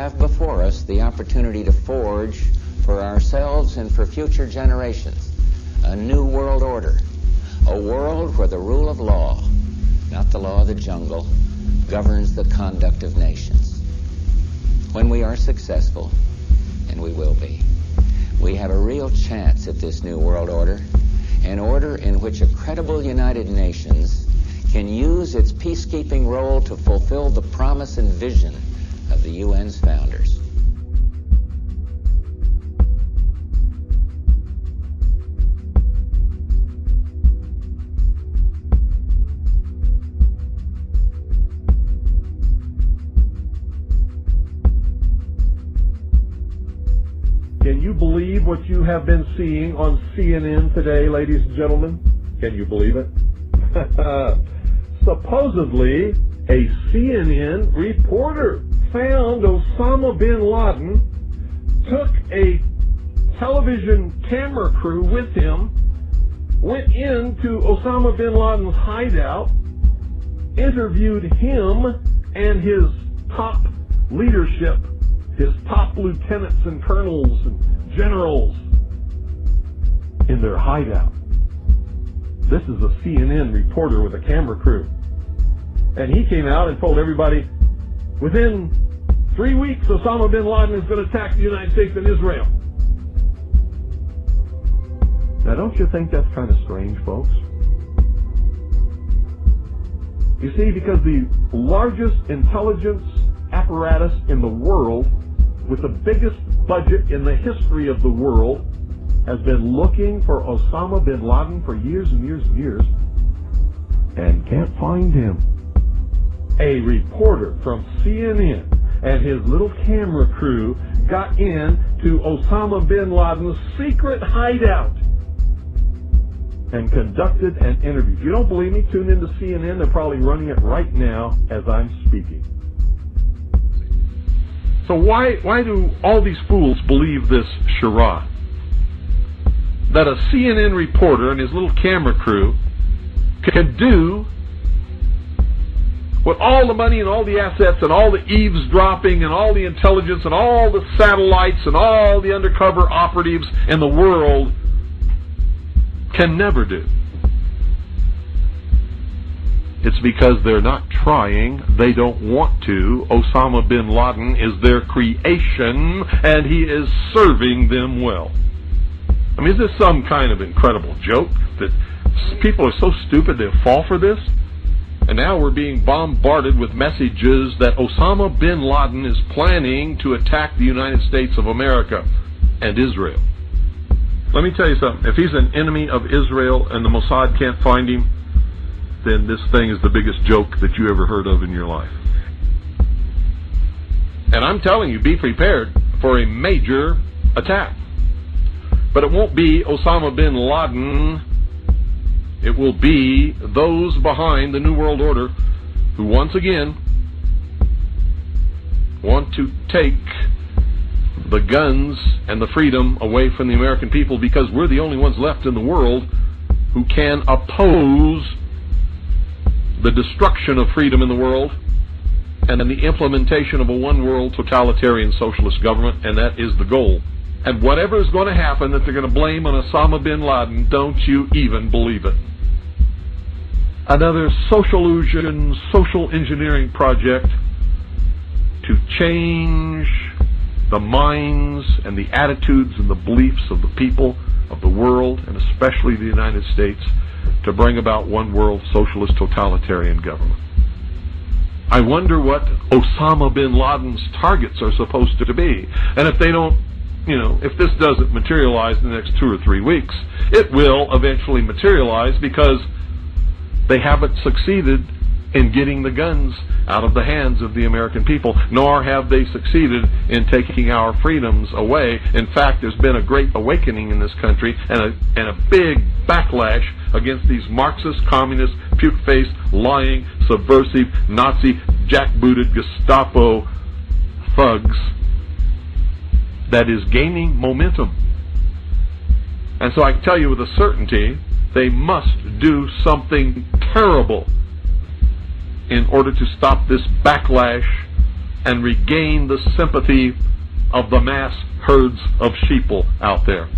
have before us the opportunity to forge for ourselves and for future generations a new world order, a world where the rule of law, not the law of the jungle, governs the conduct of nations. When we are successful, and we will be, we have a real chance at this new world order, an order in which a credible United Nations can use its peacekeeping role to fulfill the promise and vision of the UN's founders. Can you believe what you have been seeing on CNN today, ladies and gentlemen? Can you believe it? Supposedly, a CNN reporter found Osama bin Laden, took a television camera crew with him, went into Osama bin Laden's hideout, interviewed him and his top leadership, his top lieutenants and colonels and generals in their hideout. This is a CNN reporter with a camera crew. And he came out and told everybody, within 3 weeks, Osama bin Laden is going to attack the United States and Israel. Now, don't you think that's kind of strange, folks? You see, because the largest intelligence apparatus in the world, with the biggest budget in the history of the world, has been looking for Osama bin Laden for years and years and years, and can't find him. A reporter from CNN and his little camera crew got into Osama bin Laden's secret hideout and conducted an interview. If you don't believe me, tune into CNN. They're probably running it right now as I'm speaking. So why do all these fools believe this charade? That a CNN reporter and his little camera crew can do what all the money and all the assets and all the eavesdropping and all the intelligence and all the satellites and all the undercover operatives in the world can never do. It's because they're not trying, they don't want to. Osama bin Laden is their creation, and he is serving them well. I mean, is this some kind of incredible joke that people are so stupid they'll fall for this? And now we're being bombarded with messages that Osama bin Laden is planning to attack the United States of America and Israel. Let me tell you something. If he's an enemy of Israel and the Mossad can't find him, then this thing is the biggest joke that you ever heard of in your life. And I'm telling you, be prepared for a major attack. But it won't be Osama bin Laden. It will be those behind the New World Order who once again want to take the guns and the freedom away from the American people, because we're the only ones left in the world who can oppose the destruction of freedom in the world and then the implementation of a one-world totalitarian socialist government, and that is the goal. And whatever is going to happen that they're going to blame on Osama bin Laden, don't you even believe it. Another social illusion, social engineering project to change the minds and the attitudes and the beliefs of the people of the world, and especially the United States, to bring about one world socialist totalitarian government. I wonder what Osama bin Laden's targets are supposed to be. And if they don't, if this doesn't materialize in the next 2 or 3 weeks, it will eventually materialize, because they haven't succeeded in getting the guns out of the hands of the American people, nor have they succeeded in taking our freedoms away. In fact, there's been a great awakening in this country and a big backlash against these Marxist, communist, puke-faced, lying, subversive, Nazi, jackbooted Gestapo thugs that is gaining momentum. And so I can tell you with a certainty, they must do something terrible in order to stop this backlash and regain the sympathy of the mass herds of sheeple out there.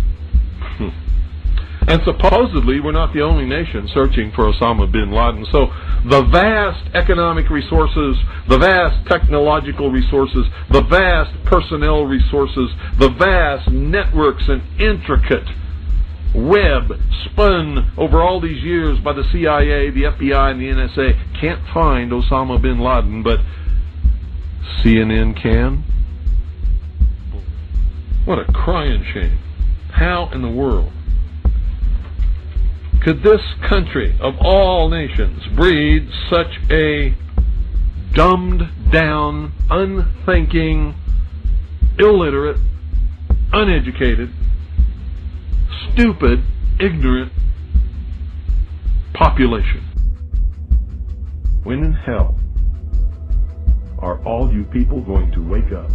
And supposedly we're not the only nation searching for Osama bin Laden. So the vast economic resources, the vast technological resources, the vast personnel resources, the vast networks and intricate web spun over all these years by the CIA, the FBI, and the NSA can't find Osama bin Laden, but CNN can? What a crying shame. How in the world could this country of all nations breed such a dumbed down, unthinking, illiterate, uneducated, stupid, ignorant population? When in hell are all you people going to wake up?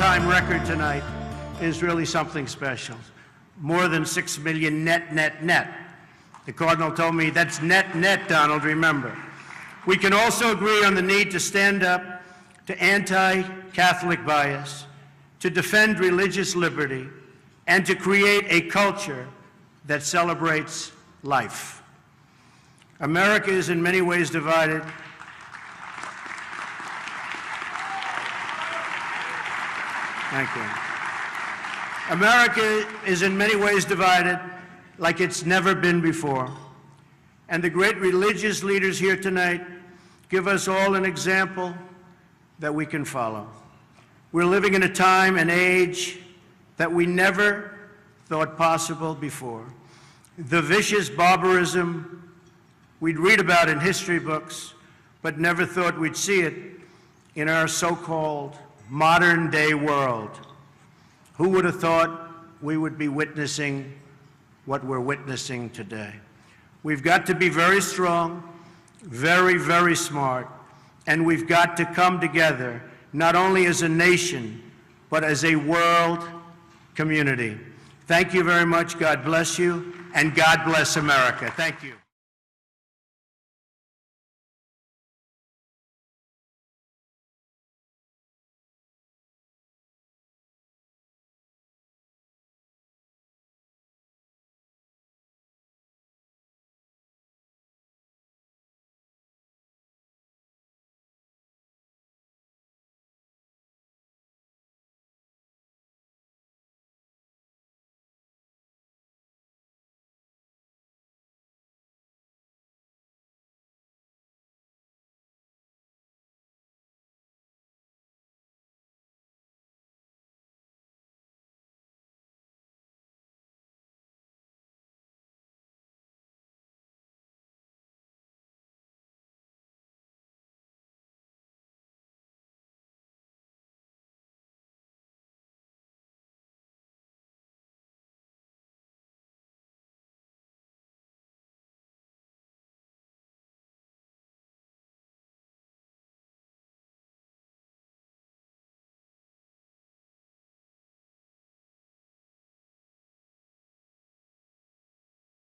all-time record tonight is really something special. More than 6 million net. The Cardinal told me, that's net, Donald, remember. We can also agree on the need to stand up to anti-Catholic bias, to defend religious liberty, and to create a culture that celebrates life. America is in many ways divided. Thank you. America is in many ways divided like it's never been before. And the great religious leaders here tonight give us all an example that we can follow. We're living in a time and age that we never thought possible before. The vicious barbarism we'd read about in history books, but never thought we'd see it in our so-called modern-day world. Who would have thought we would be witnessing what we're witnessing today? We've got to be very strong, very, very smart, and we've got to come together, not only as a nation, but as a world community. Thank you very much. God bless you, and God bless America. Thank you.